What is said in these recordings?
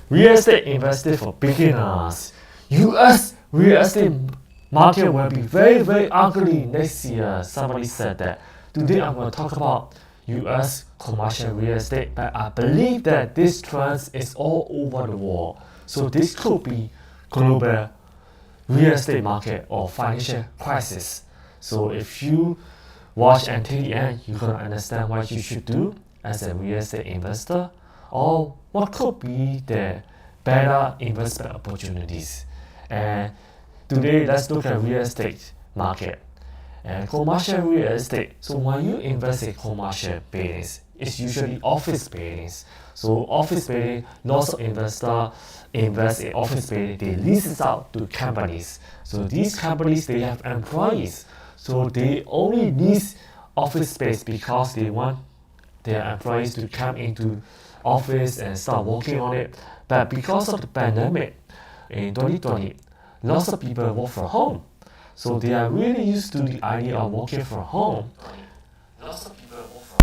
Real estate investing for beginners. US real estate market will be very ugly next year. Somebody said that. Today I'm going to talk about US commercial real estate, but I believe that this trend is all over the world. So this could be global real estate market or financial crisis. So if you watch until the end, you're going to understand what you should do as a real estate investor, or what could be the better investment opportunities. And today, let's look at real estate market and commercial real estate. So when you invest in commercial buildings, it's usually office buildings. So office building, lots of investors invest in office building. They lease it out to companies. So these companies, they have employees. So they only lease office space because they want their employees to come into office and start working on it. But because of the pandemic in 2020, lots of people work from home. So they are really used to the idea of working from home. Lots of people work from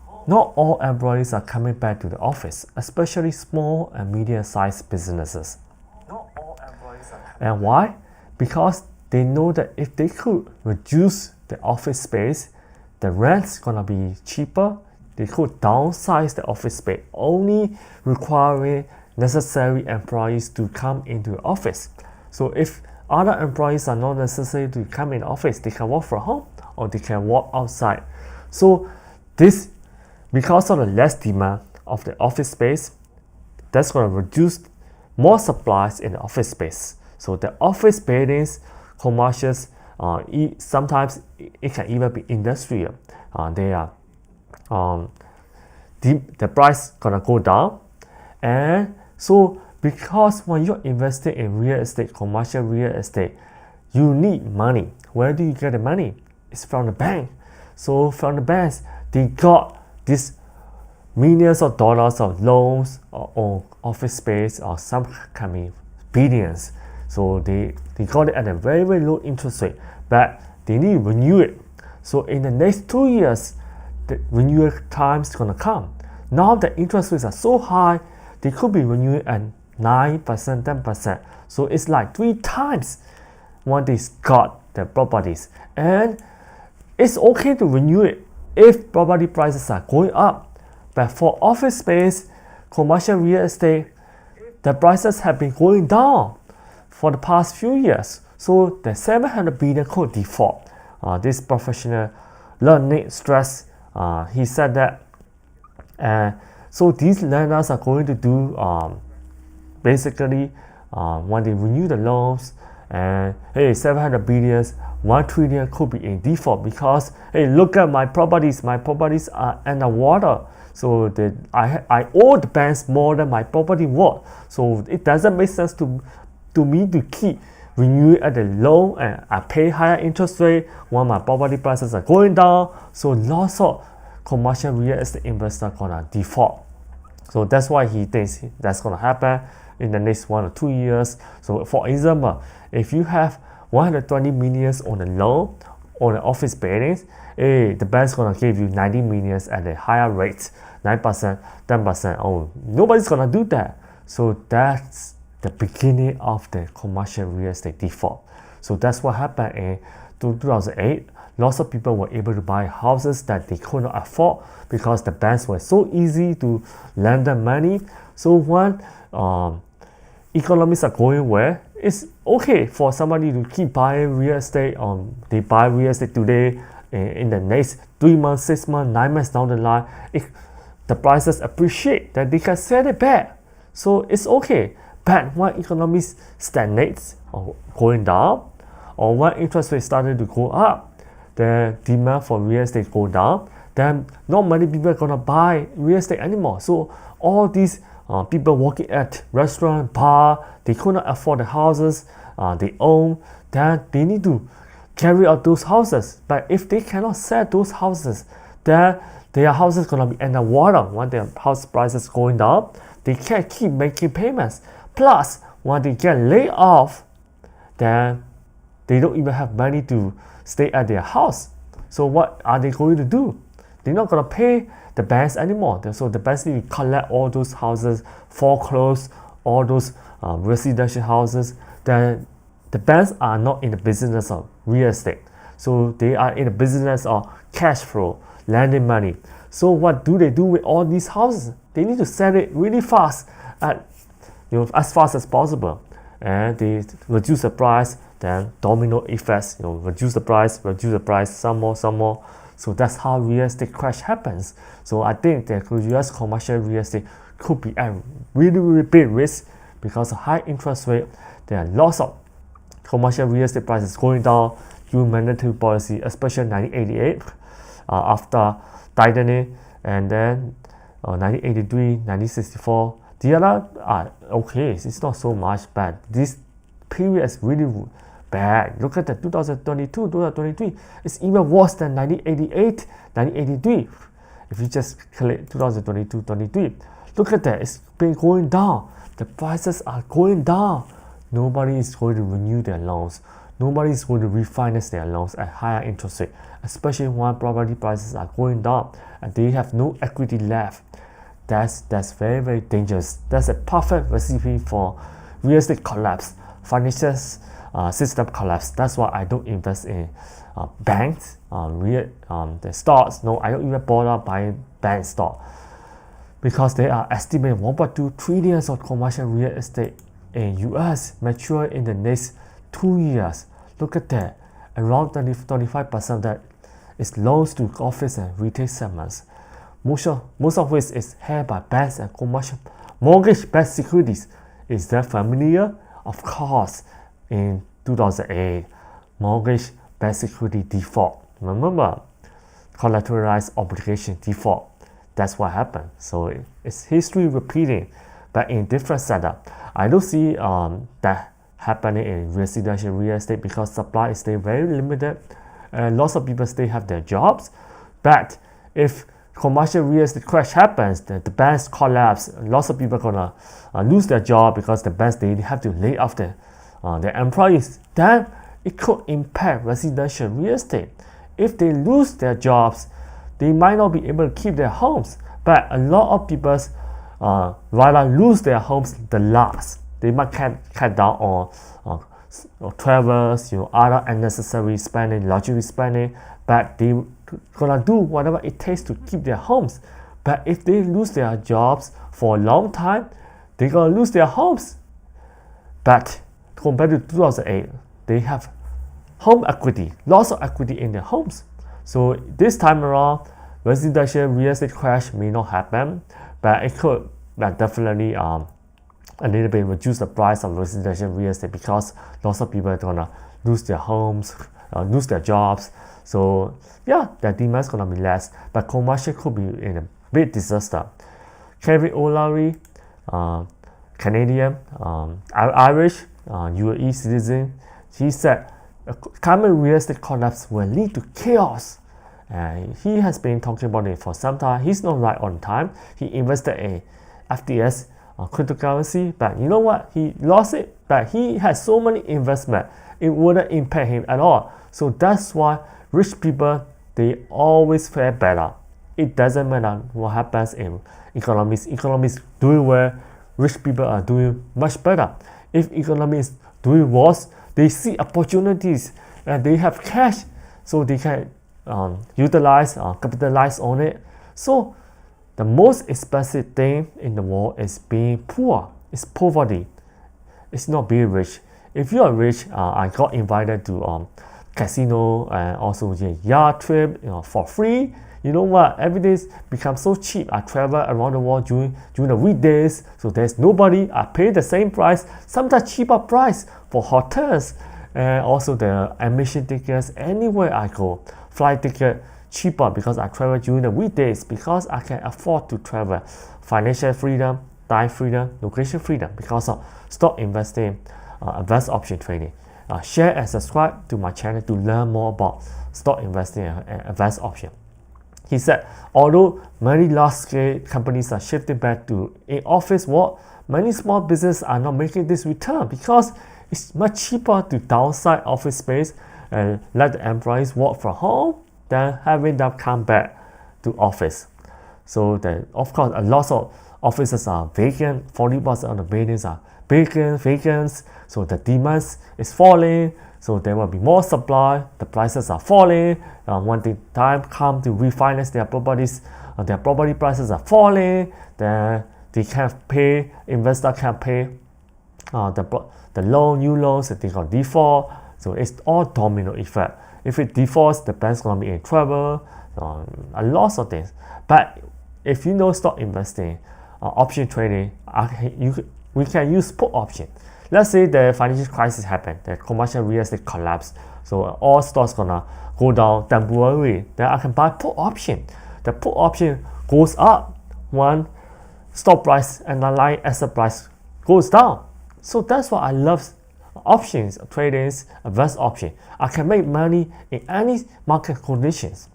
home. Not all employees are coming back to the office, especially small and medium-sized businesses. And why? Because they know that if they could reduce the office space, the rent's gonna be cheaper. They could downsize the office space, only requiring necessary employees to come into the office. So if other employees are not necessary to come in the office, they can work from home or they can work outside. So this, because of the less demand of the office space, that's going to reduce more supplies in the office space. So the office buildings, commercials, sometimes it can even be industrial. The price gonna go down, and so because when you're investing in real estate, commercial real estate, you need money. Where do you get the money? It's from the bank. So from the banks, they got this millions of dollars of loans or office space, or some can be billions. So they got it at a very low interest rate, but they need to renew it. So in the next 2 years, the renewal time is gonna come. Now the interest rates are so high, they could be renewed at 9%, 10%. So it's like 3 times what they got the properties. And it's okay to renew it if property prices are going up. But for office space, commercial real estate, the prices have been going down for the past few years. So the 700 billion could default. This professional Nick Strauss, he said that. So these lenders are going to do basically when they renew the loans, and hey, 700 billions, 1 trillion could be in default because hey, look at my properties are underwater. So I owe the banks more than my property worth. So it doesn't make sense to me to keep renew at the low, and I pay higher interest rate when my property prices are going down. So lots of commercial real estate investors are gonna default. So that's why he thinks that's gonna happen in the next 1 or 2 years. So for example, if you have 120 millions on the loan on the office buildings, the bank's gonna give you 90 millions at a higher rate, 9%, 10%. Oh, nobody's gonna do that. So that's the beginning of the commercial real estate default. So that's what happened in 2008. Lots of people were able to buy houses that they could not afford because the banks were so easy to lend them money. So when economies are going well, it's okay for somebody to keep buying real estate. They buy real estate today, in the next 3 months, 6 months, 9 months down the line, if the prices appreciate, that they can sell it back. So it's okay. But when economies stagnates or going down, or when interest rates started to go up, the demand for real estate go down, then not many people are gonna buy real estate anymore. So all these people working at restaurant, bar, they could not afford the houses they own, then they need to carry out those houses. But if they cannot sell those houses, then their house is gonna be underwater when their house prices going down. They can't keep making payments. Plus, when they get laid off, then they don't even have money to stay at their house. So what are they going to do? they're not gonna pay the banks anymore. So the banks need to collect all those houses, foreclose all those residential houses. Then the banks are not in the business of real estate, so they are in the business of cash flow, lending money. So what do they do with all these houses? They need to sell it really fast, as fast as possible, and they reduce the price. Then domino effects, reduce the price, some more. So that's how real estate crash happens. So I think that US commercial real estate could be a really, really big risk because of high interest rate. There are lots of commercial real estate prices going down due monetary policy, especially 1988 after tightening, and then 1983, 1964. The other are okay, it's not so much bad. This period is really bad. Look at the 2022, 2023. It's even worse than 1988, 1983. If you just collect 2022, 23, look at that. It's been going down. The prices are going down. Nobody is going to renew their loans. Nobody is going to refinance their loans at higher interest rate, especially when property prices are going down and they have no equity left. That's very, very dangerous. That's a perfect recipe for real estate collapse, financial system collapse. That's why I don't invest in banks, the stocks. No, I don't even bother buying bank stock because they are estimated 1.2 trillion of commercial real estate in US mature in the next 2 years. Look at that. Around 25% of that is loans to office and retail segments. Most of which is held by banks and commercial mortgage-backed securities. Is that familiar? Of course, in 2008, mortgage-backed security default. Remember, collateralized obligation default. That's what happened. So it's history repeating, but in different setup. I don't see that happening in residential real estate because supply is still very limited. Lots of people still have their jobs, but if commercial real estate crash happens, the banks collapse, lots of people are gonna lose their job because the banks, they have to lay off their employees. Then it could impact residential real estate. If they lose their jobs, they might not be able to keep their homes, but a lot of people rather lose their homes the last. They might cut down on travels, other unnecessary spending, luxury spending, but they gonna do whatever it takes to keep their homes. But if they lose their jobs for a long time, they're gonna lose their homes. But compared to 2008, they have home equity, lots of equity in their homes. So this time around, residential real estate crash may not happen, but it could definitely a little bit reduce the price of residential real estate because lots of people are gonna lose their homes, lose their jobs. So yeah, the demand is gonna be less, but commercial could be in a big disaster. Kevin O'Leary, Canadian, Irish, UAE citizen, he said climate real estate collapse will lead to chaos. He has been talking about it for some time. He's not right on time. He invested in FTS cryptocurrency, but you know what? He lost it, but he has so many investment, it wouldn't impact him at all. So that's why rich people, they always fare better. It doesn't matter what happens in economies. Economies doing well, rich people are doing much better. If economy is doing worse, they see opportunities and they have cash, so they can utilize, capitalize on it. So the most expensive thing in the world is being poor. It's poverty. It's not being rich. If you are rich, I got invited to casino and also yacht trip for free. You know what? Everything's become so cheap. I travel around the world during the weekdays, so there's nobody. I pay the same price, sometimes cheaper price for hotels, and also the admission tickets anywhere I go. Flight ticket cheaper because I travel during the weekdays because I can afford to travel. Financial freedom, time freedom, location freedom because of stock investing, advanced option trading. Share and subscribe to my channel to learn more about stock investing and advanced option. He said, although many large-scale companies are shifting back to in-office work, many small businesses are not making this return because it's much cheaper to downsize office space and let the employees work from home than having them come back to office. So that of course a lot of offices are vacant, 40% of the buildings are vacant, so the demand is falling, so there will be more supply, the prices are falling. When the time comes to refinance their properties, their property prices are falling, then they can't pay, investor can't pay the loan, new loans, they got default, so it's all domino effect. If it defaults, the bank's gonna be in trouble, a lot of things. But if you know stock investing, option trading, we can use put option. Let's say the financial crisis happened, the commercial real estate collapse, so all stocks gonna go down temporarily. Then I can buy put option. The put option goes up when stock price and the underlying asset price goes down. So that's why I love options tradings, advanced option. I can make money in any market conditions.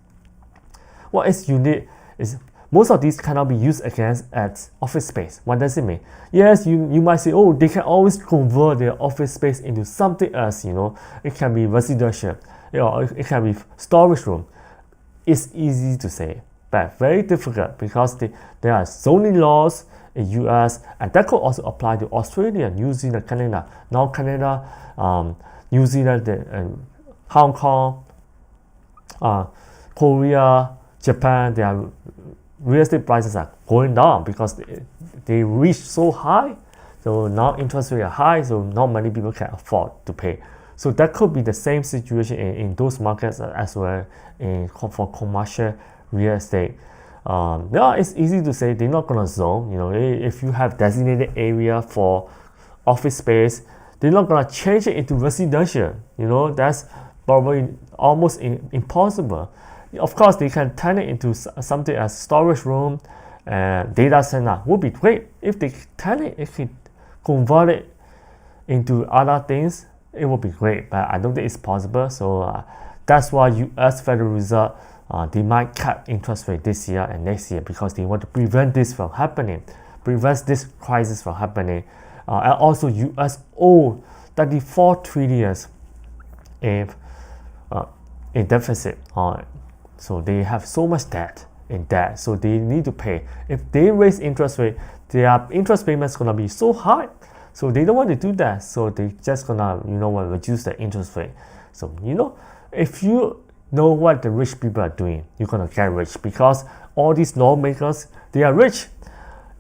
What is unique is most of these cannot be used against at office space. What does it mean? Yes, you might say, oh, they can always convert their office space into something else, It can be residential, it can be storage room. It's easy to say, but very difficult because there are zoning laws in US, and that could also apply to Australia, New Zealand, Canada. Now Canada, New Zealand, Hong Kong, Korea, Japan, their real estate prices are going down because they reach so high. So now interest rates are high, so not many people can afford to pay. So that could be the same situation in those markets as well for commercial real estate. Yeah, it's easy to say they're not gonna zone. If you have designated area for office space, they're not gonna change it into residential. That's probably almost impossible. Of course, they can turn it into something as storage room and data center. Would be great if they turn it, if they convert it into other things. It would be great, but I don't think it's possible. So that's why U.S. Federal Reserve they might cut interest rate this year and next year because they want to prevent this from happening, prevent this crisis from happening. And also, U.S. owe 34 trillion in deficit. So they have so much debt in debt, so they need to pay. If they raise interest rate, their interest payments gonna be so high, so they don't want to do that. So they just gonna reduce the interest rate. So if you know what the rich people are doing, you're gonna get rich because all these lawmakers, they are rich.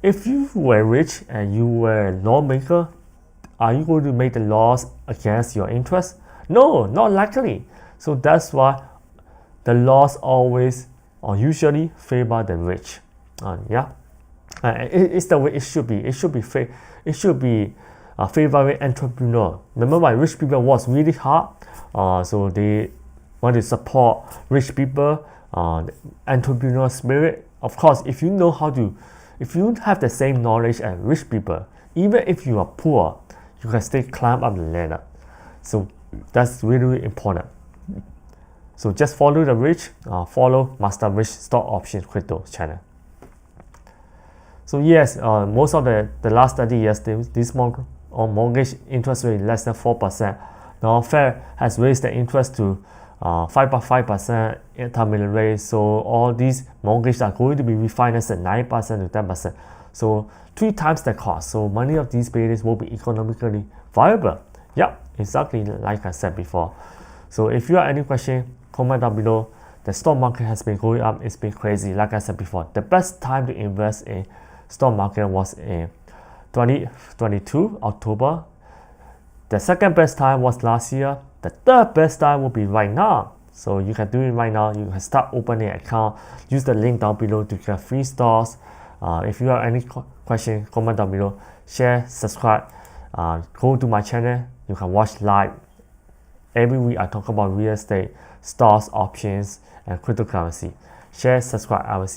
If you were rich and you were a lawmaker, are you going to make the laws against your interest? No, not likely. So that's why the laws always or usually favor the rich. It's the way it should be. It should be favoring entrepreneur. Remember, why rich people was really hard. So they want to support rich people, entrepreneur spirit. Of course, if you have the same knowledge as rich people, even if you are poor, you can still climb up the ladder. So that's really important. So just follow the rich, follow Master Rich Stock Option Crypto channel. So yes, most of the last 30 years, this mortgage interest rate less than 4%. Now Fed has raised the interest to 5.5% terminal rate. So all these mortgages are going to be refinanced at 9% to 10%. So 3 times the cost. So many of these buildings will be economically viable. Yep, exactly like I said before. So if you have any question, comment down below. The stock market has been going up. It's been crazy. Like I said before, the best time to invest in stock market was in 2022 October. The second best time was last year. The third best time will be right now. So you can do it right now. You can start opening an account. Use the link down below to get free stocks. If you have any question, comment down below. Share, subscribe. Go to my channel. You can watch live. Every week I talk about real estate, stocks, options, and cryptocurrency. Share, subscribe. I will see you.